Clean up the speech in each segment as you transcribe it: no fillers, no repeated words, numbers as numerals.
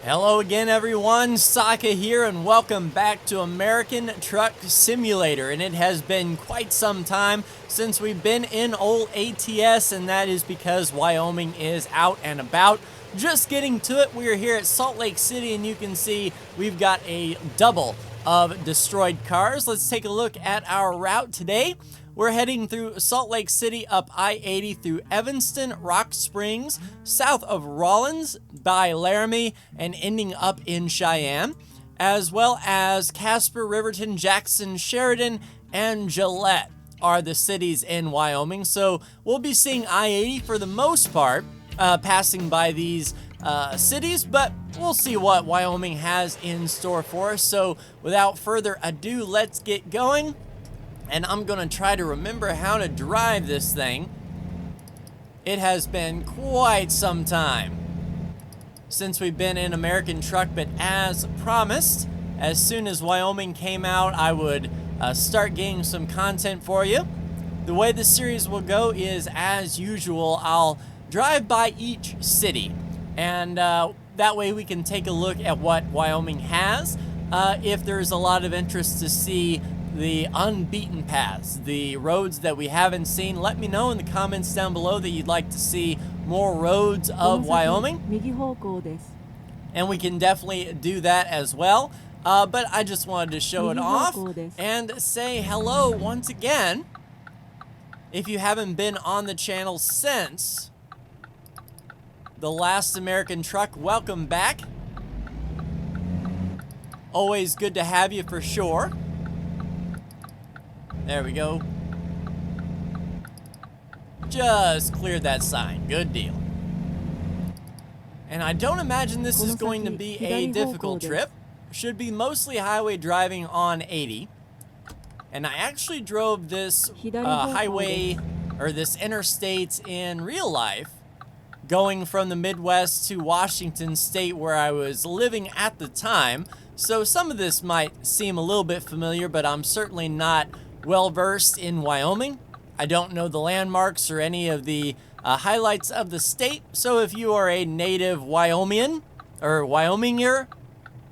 Hello again everyone, Saka here and welcome back to American Truck Simulator. And it has been quite some time since we've been in old ATS, and that is because Wyoming is out and about. Just getting to it, we are here at Salt Lake City and you can see we've got a double of destroyed cars. Let's take a look at our route today. We're heading through Salt Lake City up I-80 through Evanston, Rock Springs, south of Rollins by Laramie, and ending up in Cheyenne, as well as Casper, Riverton, Jackson, Sheridan, and Gillette are the cities in Wyoming. So we'll be seeing I-80 for the most part, passing by these cities, but we'll see what Wyoming has in store for us. So without further ado, let's get going. And I'm gonna try to remember how to drive this thing. It has been quite some time since we've been in American Truck, but as promised, as soon as Wyoming came out, I would start getting some content for you. The way this series will go is, as usual, I'll drive by each city, and that way we can take a look at what Wyoming has. If there's a lot of interest to see the unbeaten paths, the roads that we haven't seen, let me know in the comments down below that you'd like to see more roads of Wyoming, and we can definitely do that as well. But I just wanted to show it off and say hello once again. If you haven't been on the channel since the last American Truck, welcome back. Always good to have you for sure. There we go. Just cleared that sign. Good deal. And I don't imagine this is going to be a difficult trip. Should be mostly highway driving on 80. And I actually drove this highway, or this interstate in real life, going from the Midwest to Washington State, where I was living at the time. So some of this might seem a little bit familiar, but I'm certainly not well versed in Wyoming. I don't know the landmarks or any of the highlights of the state. So if you are a native Wyomingian or Wyominger,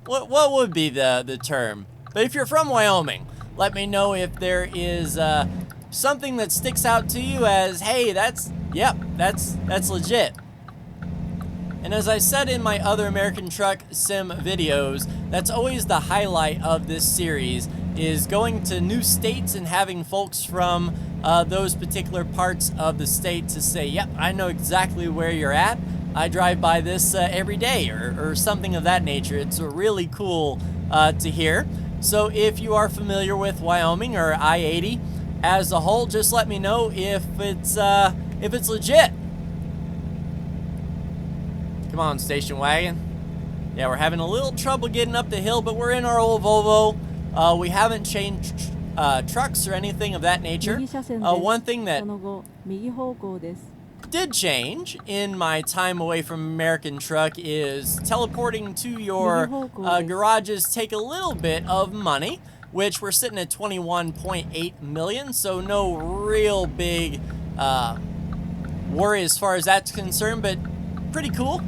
what would be the term? But if you're from Wyoming, let me know if there is something that sticks out to you as, hey, that's legit. And as I said in my other American Truck Sim videos, that's always the highlight of this series, is going to new states and having folks from those particular parts of the state to say, yep, I know exactly where you're at. I drive by this every day, or something of that nature. It's really cool to hear. So if you are familiar with Wyoming or I-80 as a whole, just let me know if it's legit. Come on, station wagon. Yeah, we're having a little trouble getting up the hill, but we're in our old Volvo. We haven't changed trucks or anything of that nature. One thing that did change in my time away from American Truck is teleporting to your garages take a little bit of money, which we're sitting at 21.8 million, so no real big worry as far as that's concerned, but pretty cool.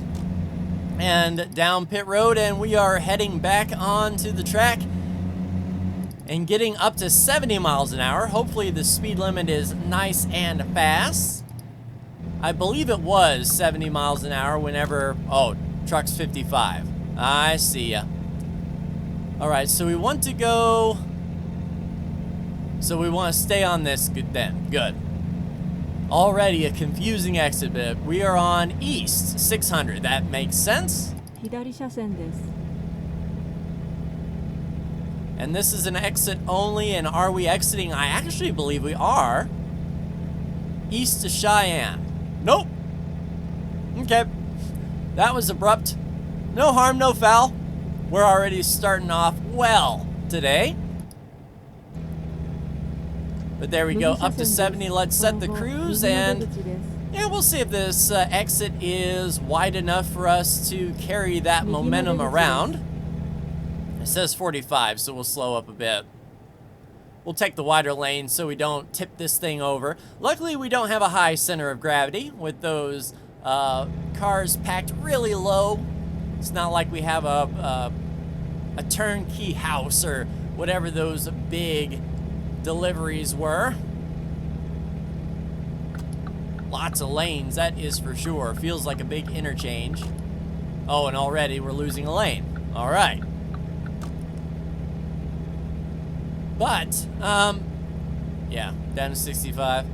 And down pit road, and we are heading back onto the track and getting up to 70 miles an hour. Hopefully the speed limit is nice and fast. I believe it was 70 miles an hour whenever, oh, truck's 55. I see ya. All right, so we want to go, so we want to stay on this then, good. Already a confusing exit, but we are on East 600. That makes sense. And this is an exit only, and are we exiting? I actually believe we are. East to Cheyenne. Nope. Okay. That was abrupt. No harm, no foul. We're already starting off well today. But there we go, up to 70. Let's set the cruise, and yeah, we'll see if this exit is wide enough for us to carry that momentum around. It says 45, so we'll slow up a bit. We'll take the wider lane so we don't tip this thing over. Luckily, we don't have a high center of gravity with those cars packed really low. It's not like we have a turnkey house or whatever those big deliveries were. Lots of lanes, that is for sure. Feels like a big interchange. Oh, and already we're losing a lane. All right. But, yeah, down to 65.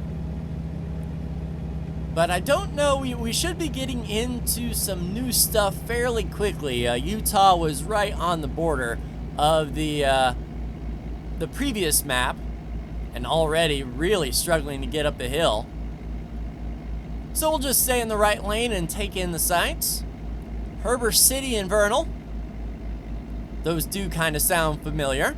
But I don't know, we should be getting into some new stuff fairly quickly. Utah was right on the border of the previous map, and already really struggling to get up the hill. So we'll just stay in the right lane and take in the sights. Heber City and Vernal. Those do kind of sound familiar.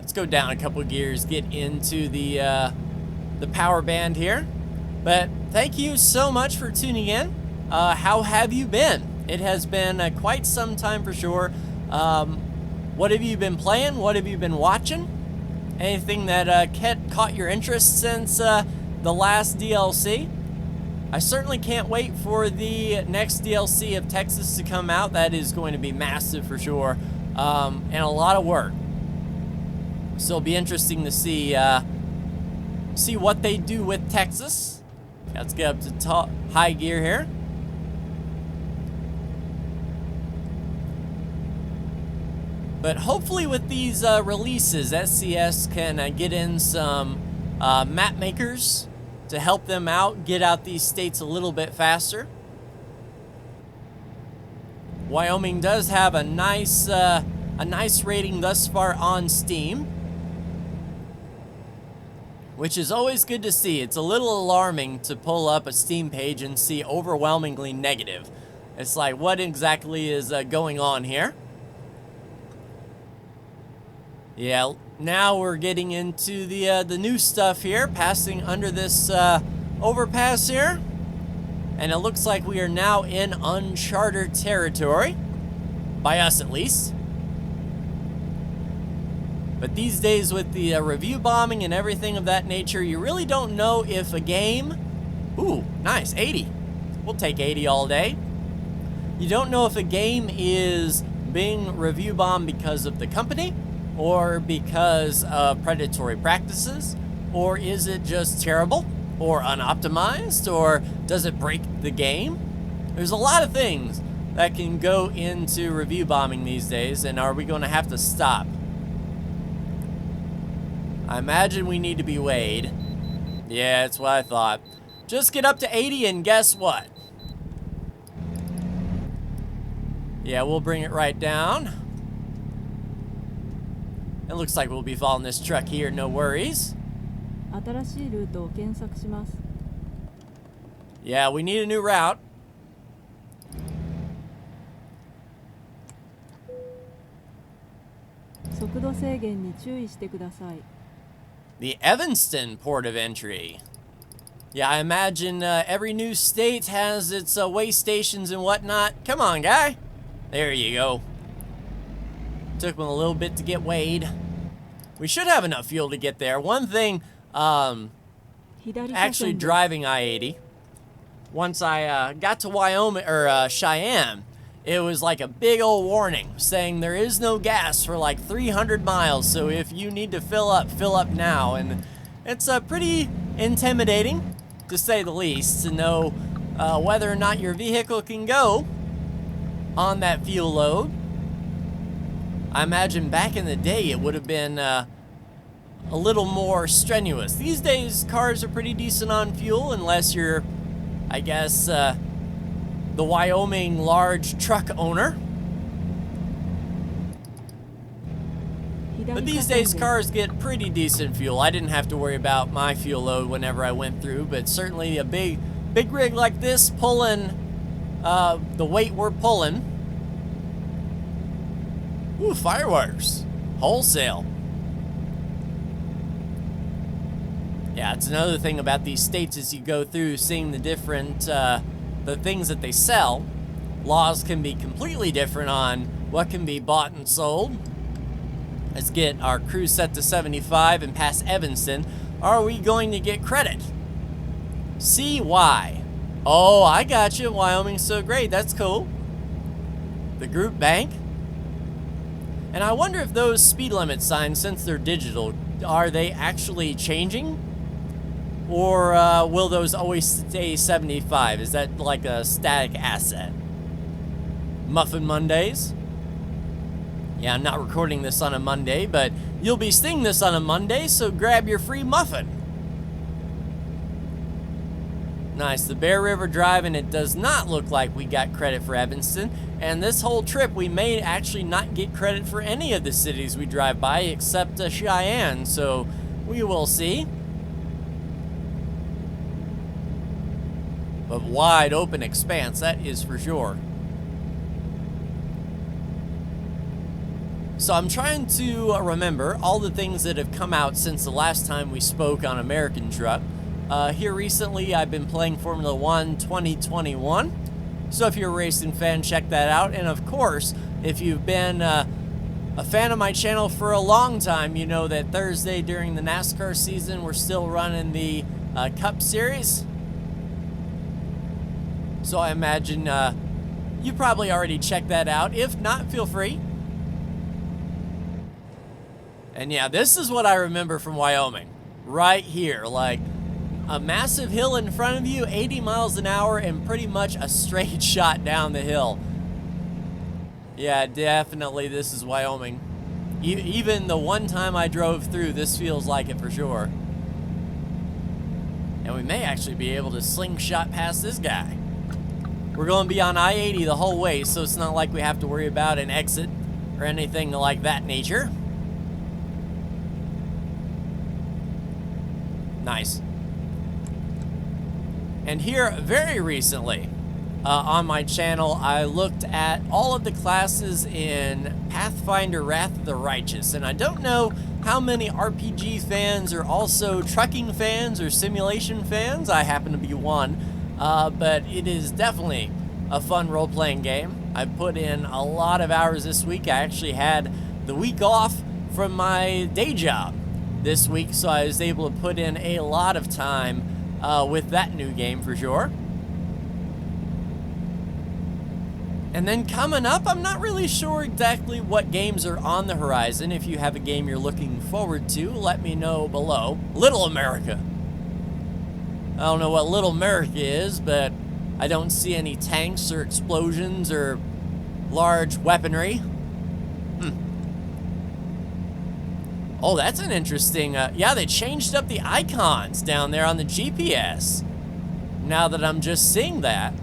Let's go down a couple gears, get into the power band here. But thank you so much for tuning in. How have you been? It has been quite some time for sure. What have you been playing? What have you been watching? Anything that caught your interest since the last DLC? I certainly can't wait for the next DLC of Texas to come out. That is going to be massive for sure, and a lot of work. So it'll be interesting to see what they do with Texas. Let's get up to high gear here. But hopefully with these releases, SCS can get in some map makers to help them out, get out these states a little bit faster. Wyoming does have a nice rating thus far on Steam, which is always good to see. It's a little alarming to pull up a Steam page and see overwhelmingly negative. It's like, what exactly is going on here? Yeah, now we're getting into the new stuff here, passing under this overpass here. And it looks like we are now in uncharted territory, by us at least. But these days with the review bombing and everything of that nature, you really don't know if a game... Ooh, nice, 80. We'll take 80 all day. You don't know if a game is being review bombed because of the company, or because of predatory practices, or is it just terrible, or unoptimized, or does it break the game? There's a lot of things that can go into review bombing these days, and are we going to have to stop? I imagine we need to be weighed. Yeah, that's what I thought. Just get up to 80 and guess what? Yeah, we'll bring it right down. It looks like we'll be following this truck here, no worries. Yeah, we need a new route. The Evanston port of entry. Yeah, I imagine every new state has its weigh stations and whatnot. Come on, guy. There you go. Took him a little bit to get weighed. We should have enough fuel to get there. One thing, actually driving I-80, once I got to Wyoming, or Cheyenne, it was like a big old warning saying there is no gas for like 300 miles. So if you need to fill up now. And it's pretty intimidating, to say the least, to know whether or not your vehicle can go on that fuel load. I imagine back in the day it would have been a little more strenuous. These days cars are pretty decent on fuel, unless you're, I guess, the Wyoming large truck owner. But these days cars get pretty decent fuel. I didn't have to worry about my fuel load whenever I went through, but certainly a big rig like this pulling the weight we're pulling. Ooh, fireworks. Wholesale. Yeah, it's another thing about these states as you go through, seeing the different, the things that they sell. Laws can be completely different on what can be bought and sold. Let's get our cruise set to 75 and pass Evanston. Are we going to get credit? See why. Oh, I got you. Wyoming's so great. That's cool. The group bank. And I wonder if those speed limit signs, since they're digital, are they actually changing? Or will those always stay 75? Is that like a static asset? Muffin Mondays. Yeah, I'm not recording this on a Monday, but you'll be seeing this on a Monday, so grab your free muffin. Nice, the Bear River Drive, and it does not look like we got credit for Evanston. And this whole trip, we may actually not get credit for any of the cities we drive by except Cheyenne, so we will see. But wide open expanse, that is for sure. So I'm trying to remember all the things that have come out since the last time we spoke on American Truck. Here recently, I've been playing Formula 1 2021. So if you're a racing fan, check that out. And of course, if you've been a fan of my channel for a long time, you know that Thursday during the NASCAR season, we're still running the Cup Series. So I imagine you probably already checked that out. If not, feel free. And yeah, this is what I remember from Wyoming. Right here, like a massive hill in front of you, 80 miles an hour, and pretty much a straight shot down the hill. Yeah, definitely this is Wyoming. Even the one time I drove through, this feels like it for sure. And we may actually be able to slingshot past this guy. We're going to be on I-80 the whole way, so it's not like we have to worry about an exit or anything like that nature. Nice. And here, very recently, on my channel, I looked at all of the classes in Pathfinder Wrath of the Righteous, and I don't know how many RPG fans are also trucking fans or simulation fans. I happen to be one, but it is definitely a fun role-playing game. I put in a lot of hours this week. I actually had the week off from my day job this week, so I was able to put in a lot of time with that new game for sure. And then coming up, I'm not really sure exactly what games are on the horizon. If you have a game you're looking forward to, let me know below. Little America. I don't know what Little America is, but I don't see any tanks or explosions or large weaponry. Oh, that's an interesting, yeah, they changed up the icons down there on the GPS. Now that I'm just seeing that.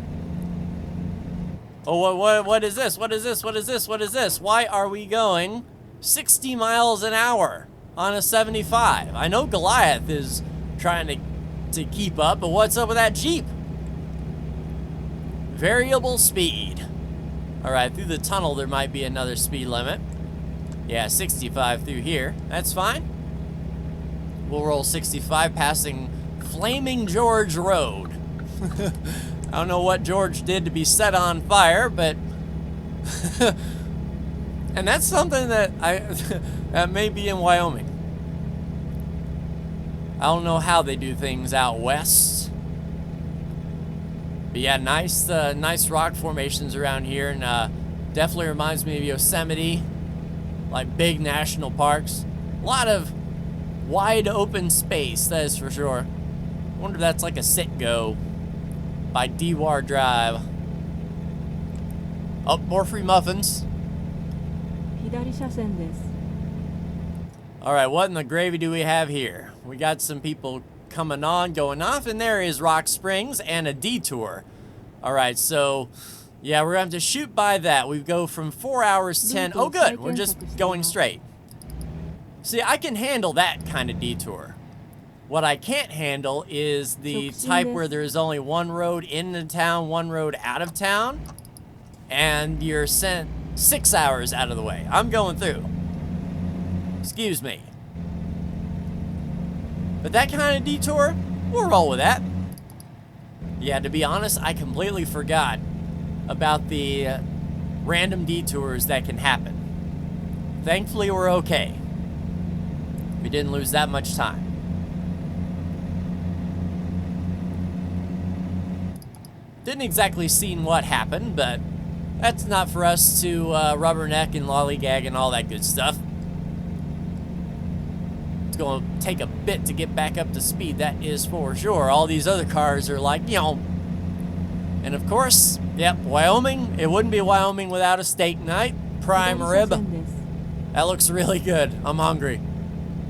Oh, what is this? What is this? What is this? What is this? Why are we going 60 miles an hour on a 75? I know Goliath is trying to keep up, but what's up with that Jeep? Variable speed. All right, through the tunnel, there might be another speed limit. Yeah, 65 through here. That's fine. We'll roll 65 passing Flaming George Road. I don't know what George did to be set on fire, but... and that's something that that may be in Wyoming. I don't know how they do things out west. But yeah, nice rock formations around here, and definitely reminds me of Yosemite. Like big national parks. A lot of wide open space, that is for sure. I wonder if that's like a sit-go by Dewar Drive. Oh, more free muffins. Alright, what in the gravy do we have here? We got some people coming on, going off, and there is Rock Springs and a detour. Alright, so... yeah, we're going to have to shoot by that. We go from 4 hours 10. Oh, good. We're just going straight. See, I can handle that kind of detour. What I can't handle is the type where there's only one road into town, one road out of town, and you're sent 6 hours out of the way. I'm going through. Excuse me. But that kind of detour, we'll roll with that. Yeah, to be honest, I completely forgot about the random detours that can happen. Thankfully, we're okay. We didn't lose that much time. Didn't exactly see what happened, but that's not for us to rubberneck and lollygag and all that good stuff. It's going to take a bit to get back up to speed, that is for sure. All these other cars are like, you know. And of course, yep, Wyoming. It wouldn't be Wyoming without a steak night. Prime rib. That looks really good. I'm hungry.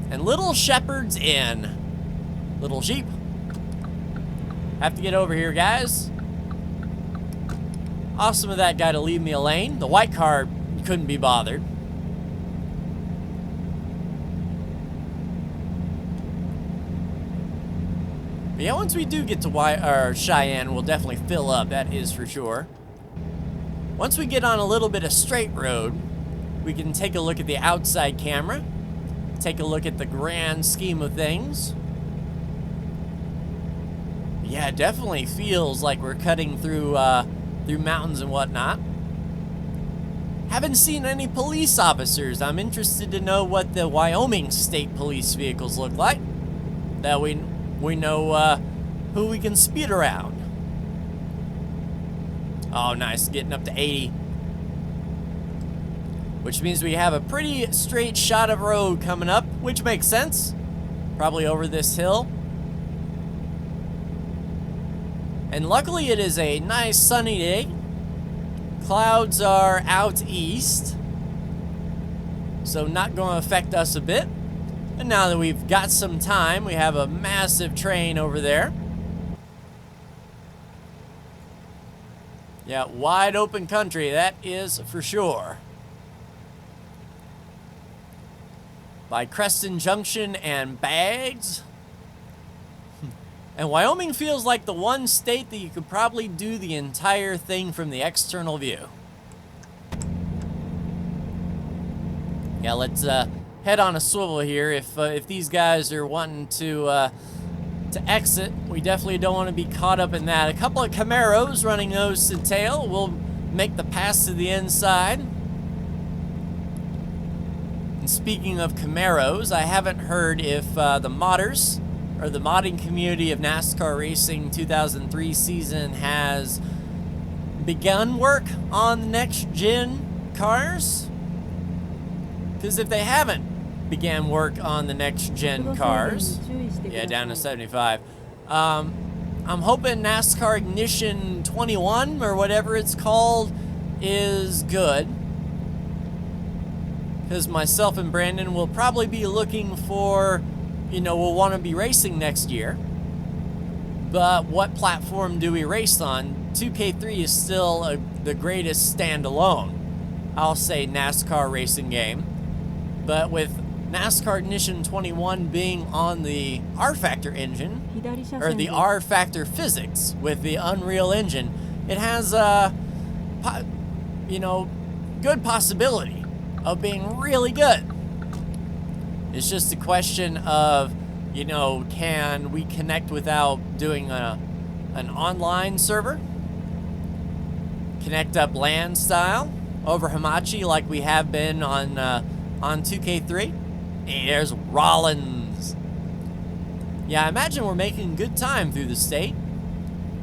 And Little Shepherd's Inn. Little sheep. Have to get over here, guys. Awesome of that guy to leave me a lane. The white car couldn't be bothered. But yeah, once we do get to Cheyenne, we'll definitely fill up, that is for sure. Once we get on a little bit of straight road, we can take a look at the outside camera, take a look at the grand scheme of things. Yeah, it definitely feels like we're cutting through mountains and whatnot. Haven't seen any police officers. I'm interested to know what the Wyoming State Police vehicles look like. That we know who we can speed around. Oh, nice, getting up to 80. Which means we have a pretty straight shot of road coming up, which makes sense. Probably over this hill. And luckily it is a nice sunny day. Clouds are out east, so not going to affect us a bit. And now that we've got some time, we have a massive train over there. Yeah, wide open country, that is for sure. By Creston Junction and Bags. And Wyoming feels like the one state that you could probably do the entire thing from the external view. Yeah, let's head on a swivel here. If these guys are wanting to exit, we definitely don't want to be caught up in that. A couple of Camaros running nose to tail will make the pass to the inside. And speaking of Camaros, I haven't heard if the modders, or the modding community of NASCAR Racing 2003 season has begun work on the next gen cars. Because if they haven't began work on the next gen cars, yeah, down to 75, I'm hoping NASCAR Ignition 21 or whatever it's called is good. Because myself and Brandon will probably be looking for, we'll want to be racing next year. But what platform do we race on? 2K3 is still the greatest standalone, I'll say, NASCAR racing game. But with NASCAR Ignition 21 being on the R-Factor engine, or the R-Factor physics with the Unreal Engine, it has good possibility of being really good. It's just a question of, can we connect without doing an online server? Connect up LAN style over Hamachi like we have been on 2K3. There's Rollins. Yeah, I imagine we're making good time through the state.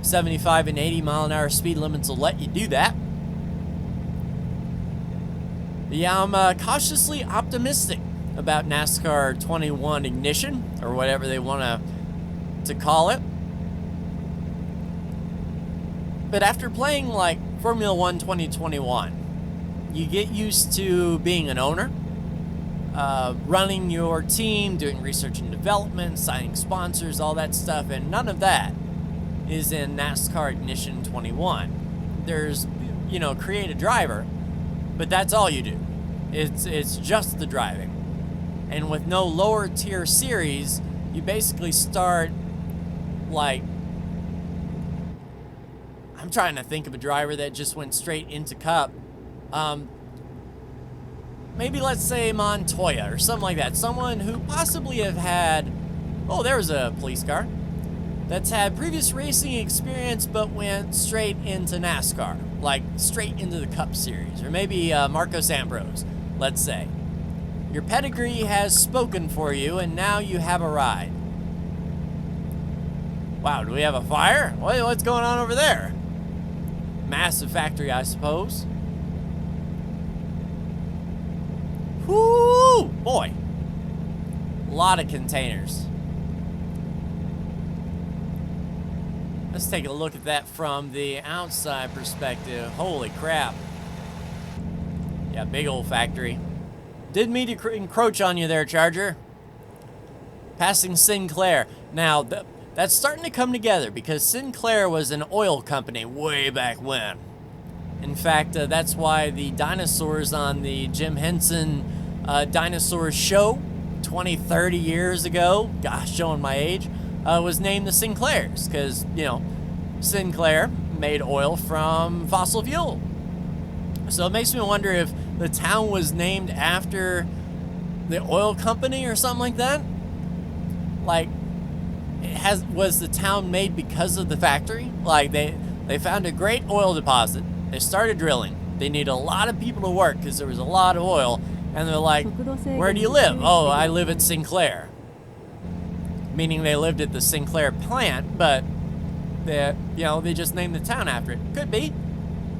75 and 80 mile an hour speed limits will let you do that. Yeah, I'm cautiously optimistic about NASCAR 21 Ignition, or whatever they want to call it. But after playing like Formula 1 2021, you get used to being an owner, running your team, doing research and development, signing sponsors, all that stuff, and none of that is in NASCAR Ignition 21. There's, create a driver, but that's all you do. It's just the driving. And with no lower tier series, you basically start like, I'm trying to think of a driver that just went straight into Cup. Maybe let's say Montoya or something like that. Someone who possibly have had, oh, there's a police car, that's had previous racing experience but went straight into NASCAR, like straight into the Cup Series. Or maybe Marcos Ambrose, let's say. Your pedigree has spoken for you, and now you have a ride. Wow, do we have a fire? What's going on over there? Massive factory, I suppose. Whoo! Boy. A lot of containers. Let's take a look at that from the outside perspective. Holy crap. Yeah, big old factory. Didn't mean to encroach on you there, Charger. Passing Sinclair. Now, that's starting to come together because Sinclair was an oil company way back when. In fact, that's why the dinosaurs on the Jim Henson Dinosaur Show 20, 30 years ago, gosh, showing my age, was named the Sinclairs because, you know, Sinclair made oil from fossil fuel. So it makes me wonder if the town was named after the oil company or something like that. Like, was the town made because of the factory? Like, they found a great oil deposit. They started drilling. They need a lot of people to work because there was a lot of oil. And they're like, where do you live? Oh, I live at Sinclair. Meaning they lived at the Sinclair plant, but they just named the town after it. Could be.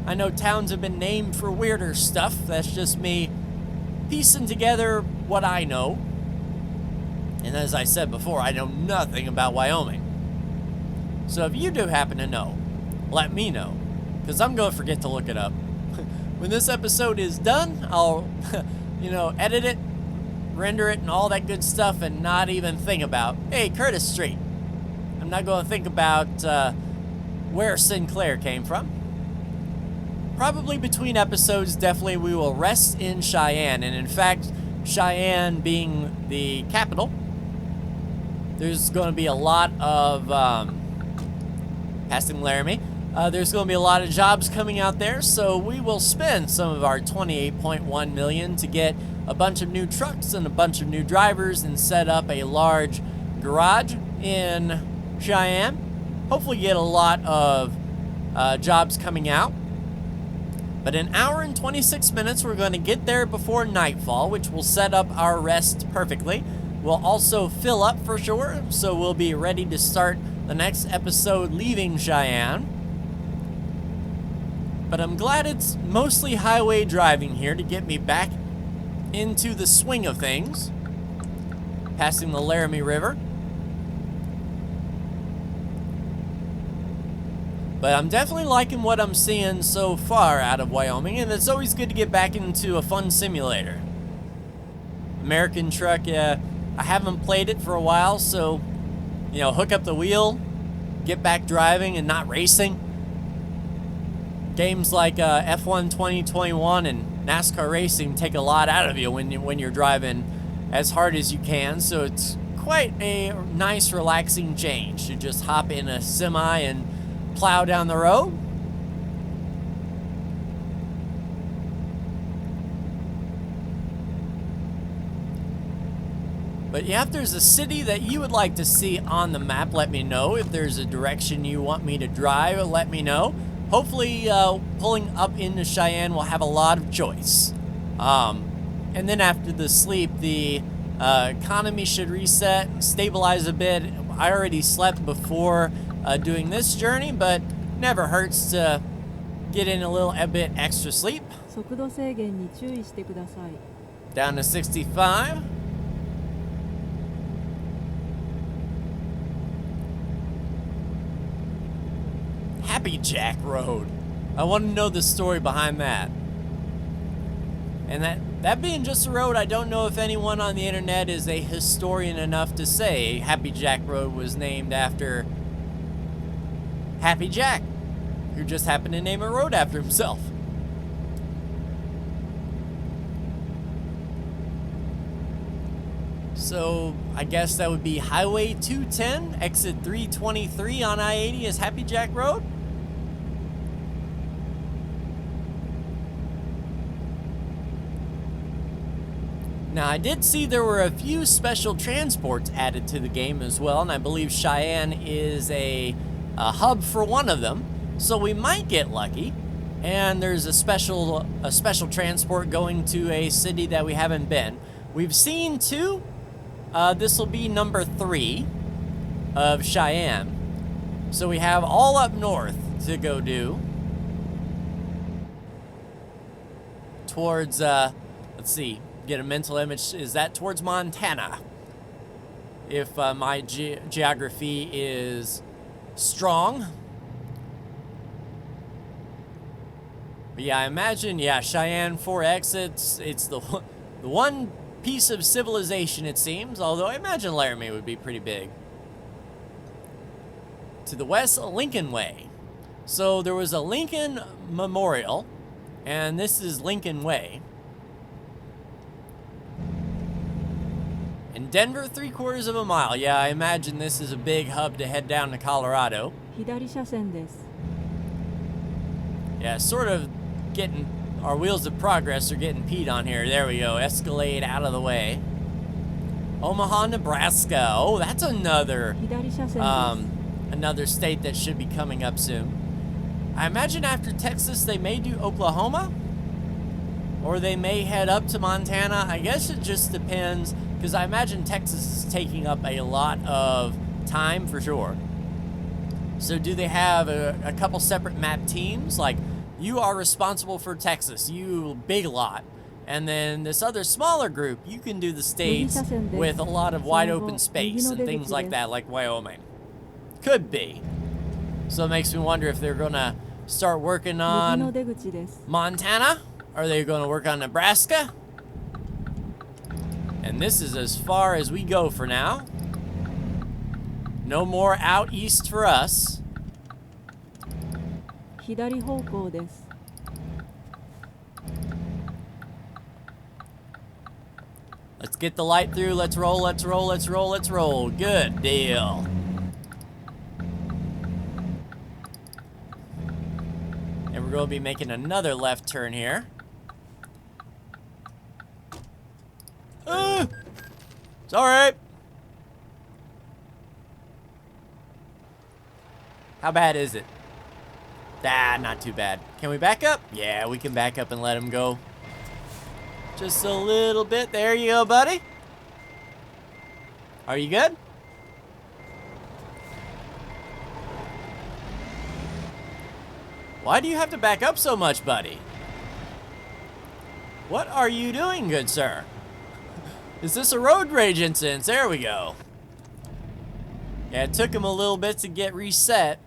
I know towns have been named for weirder stuff. That's just me piecing together what I know. And as I said before, I know nothing about Wyoming. So if you do happen to know, let me know, because I'm going to forget to look it up. When this episode is done, I'll, edit it, render it, and all that good stuff, and not even think about, hey, Curtis Street. I'm not going to think about where Sinclair came from. Probably between episodes, definitely we will rest in Cheyenne. And in fact, Cheyenne being the capital, there's going to be a lot of, passing Laramie, there's going to be a lot of jobs coming out there, so we will spend some of our $28.1 million to get a bunch of new trucks and a bunch of new drivers and set up a large garage in Cheyenne. Hopefully get a lot of jobs coming out. But an hour and 26 minutes, we're going to get there before nightfall, which will set up our rest perfectly. We'll also fill up for sure, so we'll be ready to start the next episode leaving Cheyenne. But I'm glad it's mostly highway driving here to get me back into the swing of things. Passing the Laramie River. But I'm definitely liking what I'm seeing so far out of Wyoming, and it's always good to get back into a fun simulator. American Truck, I haven't played it for a while, so, hook up the wheel, get back driving and not racing. Games like F1 2021 and NASCAR racing take a lot out of you when you're driving as hard as you can, so it's quite a nice, relaxing change to just hop in a semi and plow down the road. But yeah, if there's a city that you would like to see on the map, let me know. If there's a direction you want me to drive, let me know. Hopefully, pulling up into Cheyenne will have a lot of choice. And then after the sleep, the economy should reset and stabilize a bit. I already slept before doing this journey, but never hurts to get in a bit extra sleep. Down to 65. Happy Jack Road. I want to know the story behind that. And that being just a road, I don't know if anyone on the internet is a historian enough to say Happy Jack Road was named after Happy Jack, who just happened to name a road after himself. So I guess that would be Highway 210, exit 323 on I-80 is Happy Jack Road. Now, I did see there were a few special transports added to the game as well, and I believe Cheyenne is a hub for one of them, so we might get lucky. And there's a special transport going to a city that we haven't been, We've seen 2. This will be number 3 of Cheyenne. So we have all up north to go do. Towards, let's see, get a mental image. Is that towards Montana? If my geography is strong. But yeah, I imagine, yeah, Cheyenne 4X, it's the one piece of civilization, it seems. Although I imagine Laramie would be pretty big. To the west, Lincoln Way. So there was a Lincoln Memorial, and this is Lincoln Way. In Denver, 3/4 of a mile. Yeah, I imagine this is a big hub to head down to Colorado. 左車線です。 Yeah, sort of getting our wheels of progress are getting peed on here. There we go. Escalade out of the way. Omaha, Nebraska. Oh, that's another 左車線です。 another state that should be coming up soon. I imagine after Texas they may do Oklahoma, or they may head up to Montana. I guess it just depends, because I imagine Texas is taking up a lot of time for sure. So do they have a couple separate map teams? Like, you are responsible for Texas, you big lot. And then this other smaller group, you can do the states with a lot of wide open space and things like that, like Wyoming. Could be. So it makes me wonder if they're gonna start working on Montana. Are they gonna work on Nebraska? And this is as far as we go for now. No more out east for us. 左方向です。 Let's get the light through. Let's roll, let's roll, let's roll, let's roll. Good deal. And we're going to be making another left turn here. It's alright. How bad is it? Ah, not too bad. Can we back up? Yeah, we can back up and let him go. Just a little bit. There you go, buddy. Are you good? Why do you have to back up so much, buddy? What are you doing, good sir? Is this a road rage incident? There we go. Yeah, it took him a little bit to get reset,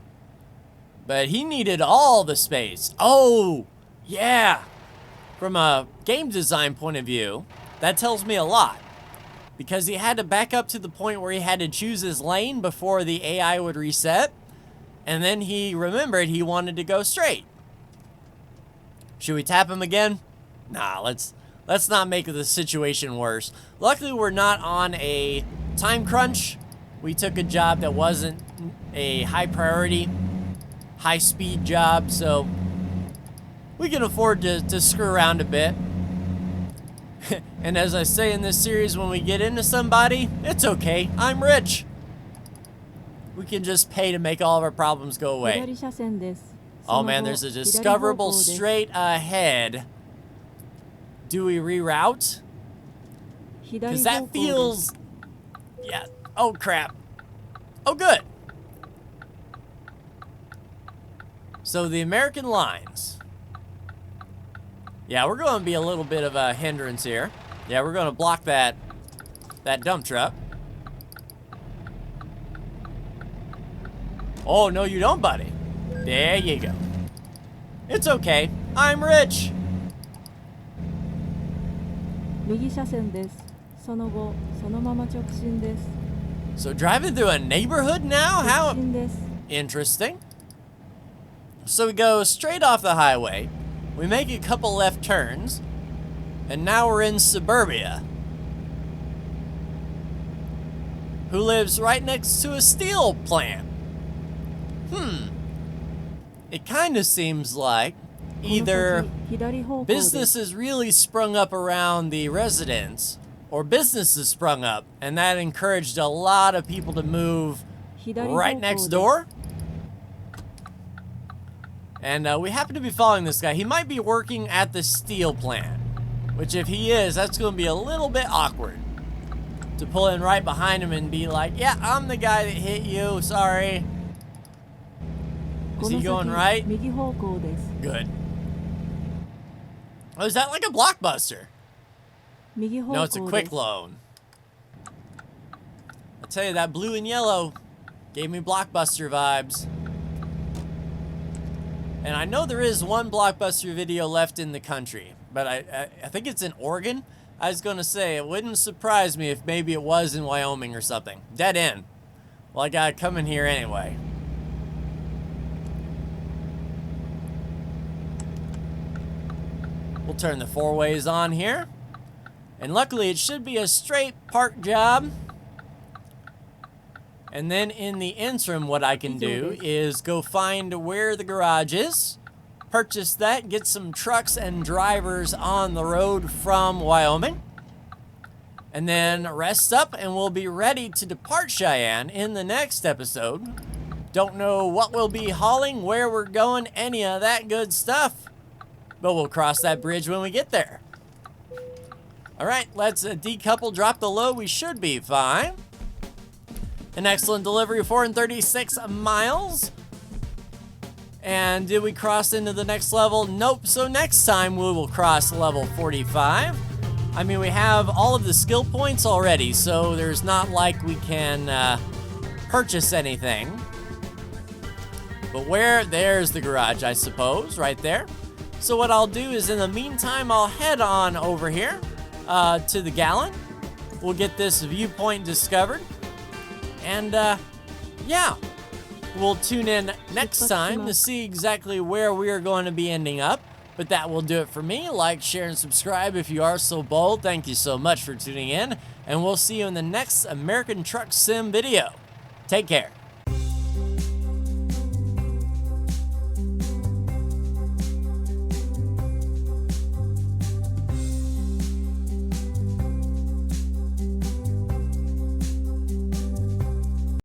but he needed all the space. Oh, yeah. From a game design point of view, that tells me a lot. Because he had to back up to the point where he had to choose his lane before the AI would reset. And then he remembered he wanted to go straight. Should we tap him again? Nah, let's not make the situation worse. Luckily, we're not on a time crunch. We took a job that wasn't a high priority, high speed job, so we can afford to screw around a bit. And as I say in this series, when we get into somebody, it's okay. I'm rich. We can just pay to make all of our problems go away. Oh man, there's a discoverable straight ahead. Do we reroute? Because that feels... Yeah. Oh crap. Oh good. So the American lines. Yeah, we're going to be a little bit of a hindrance here. Yeah, we're going to block that dump truck. Oh, no you don't, buddy. There you go. It's okay. I'm rich. 右車線です。その後、そのまま直進です。 So driving through a neighborhood now? How 直進です。 interesting. So we go straight off the highway. We make a couple left turns. And now we're in suburbia. Who lives right next to a steel plant? It kind of seems like either businesses really sprung up around the residents, or businesses sprung up, and that encouraged a lot of people to move right next door. And we happen to be following this guy. He might be working at the steel plant. Which if he is, that's going to be a little bit awkward. To pull in right behind him and be like, yeah, I'm the guy that hit you, sorry. Is he going right? 右方向です。 Good. Oh, is that like a blockbuster? 右方向 No, it's a です。 quick loan. I'll tell you, that blue and yellow gave me blockbuster vibes. And I know there is one blockbuster video left in the country, but I think it's in Oregon. I was going to say, it wouldn't surprise me if maybe it was in Wyoming or something. Dead end. Well, I got to come in here anyway. We'll turn the four ways on here. And luckily, it should be a straight park job. And then in the interim, what I can do is go find where the garage is, purchase that, get some trucks and drivers on the road from Wyoming, and then rest up, and we'll be ready to depart Cheyenne in the next episode. Don't know what we'll be hauling, where we're going, any of that good stuff, but we'll cross that bridge when we get there. All right, let's decouple, drop the load. We should be fine. An excellent delivery, 436 miles. And did we cross into the next level? Nope. So next time we will cross level 45. I mean, we have all of the skill points already, so there's not like we can purchase anything. But where? There's the garage, I suppose, right there. So what I'll do is in the meantime, I'll head on over here to the gallon. We'll get this viewpoint discovered. And, yeah, we'll tune in next time to see exactly where we are going to be ending up. But that will do it for me. Like, share, and subscribe if you are so bold. Thank you so much for tuning in. And we'll see you in the next American Truck Sim video. Take care.